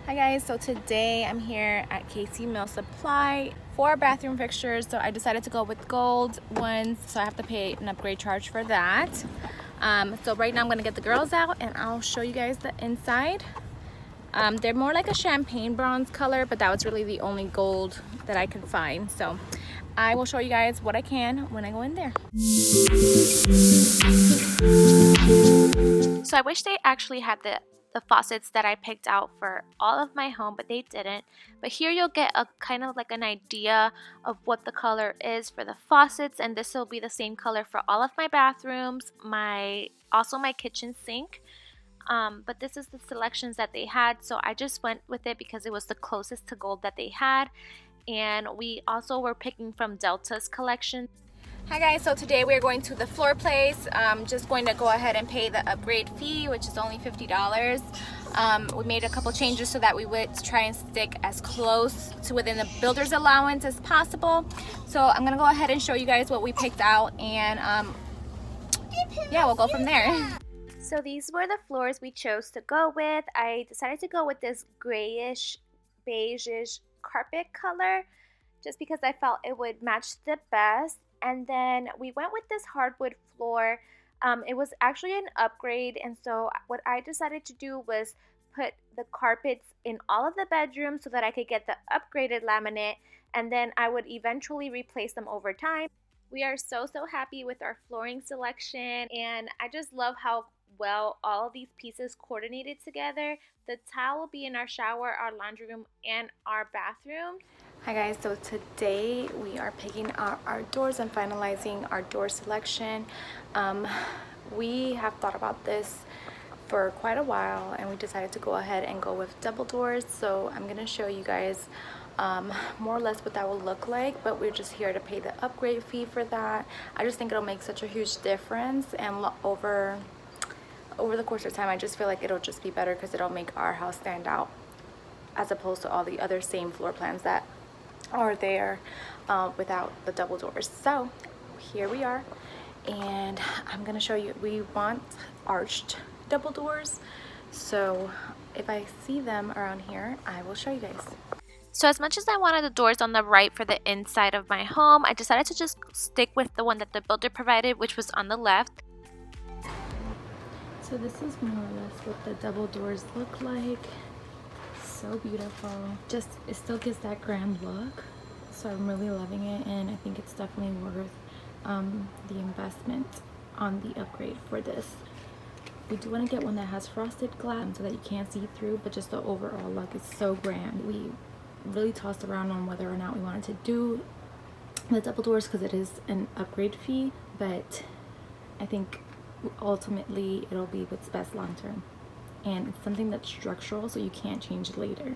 Hi guys, so today I'm here at KC Mill Supply for bathroom fixtures. So I decided to go with gold ones, so I have to pay an upgrade charge for that. So right now I'm gonna get the girls out and I'll show you guys the inside. They're more like a champagne bronze color, but that was really the only gold that I could find. So I will show you guys what I can when I go in there. So I wish they actually had the faucets that I picked out for all of my home, but they didn't. But here you'll get a kind of like an idea of what the color is for the faucets, and this will be the same color for all of my bathrooms, also my kitchen sink. But this is the selections that they had, so I just went with it because it was the closest to gold that they had. And we also were picking from Delta's collection. Hi guys, so today we're going to the floor place. I'm just going to go ahead and pay the upgrade fee, which is only $50. We made a couple changes so that we would try and stick as close to within the builder's allowance as possible. So I'm gonna go ahead and show you guys what we picked out, and yeah, we'll go from there. So these were the floors we chose to go with. I decided to go with this grayish, beige-ish carpet color just because I felt it would match the best. And then we went with this hardwood floor. It was actually an upgrade, and so what I decided to do was put the carpets in all of the bedrooms so that I could get the upgraded laminate, and then I would eventually replace them over time. We are so happy with our flooring selection, and I just love how well all of these pieces coordinated together. The tile will be in our shower, our laundry room, and our bathroom. Hi guys, so today we are picking out our doors and finalizing our door selection. We have thought about this for quite a while, and we decided to go ahead and go with double doors. So I'm going to show you guys more or less what that will look like, but we're just here to pay the upgrade fee for that. I just think it'll make such a huge difference, and over the course of time I just feel like it'll just be better because it'll make our house stand out as opposed to all the other same floor plans that are there without the double doors. So here we are, and I'm gonna show you. We want arched double doors, so if I see them around here I will show you guys. So as much as I wanted the doors on the right for the inside of my home, I decided to just stick with the one that the builder provided, which was on the left. So this is more or less what the double doors look like. So beautiful. Just, it still gives that grand look, so I'm really loving it, and I think it's definitely worth the investment on the upgrade for this. We do want to get one that has frosted glass so that you can't see through, but just the overall look is so grand. We really tossed around on whether or not we wanted to do the double doors because it is an upgrade fee, but I think ultimately it'll be what's best long term, and it's something that's structural, so you can't change it later.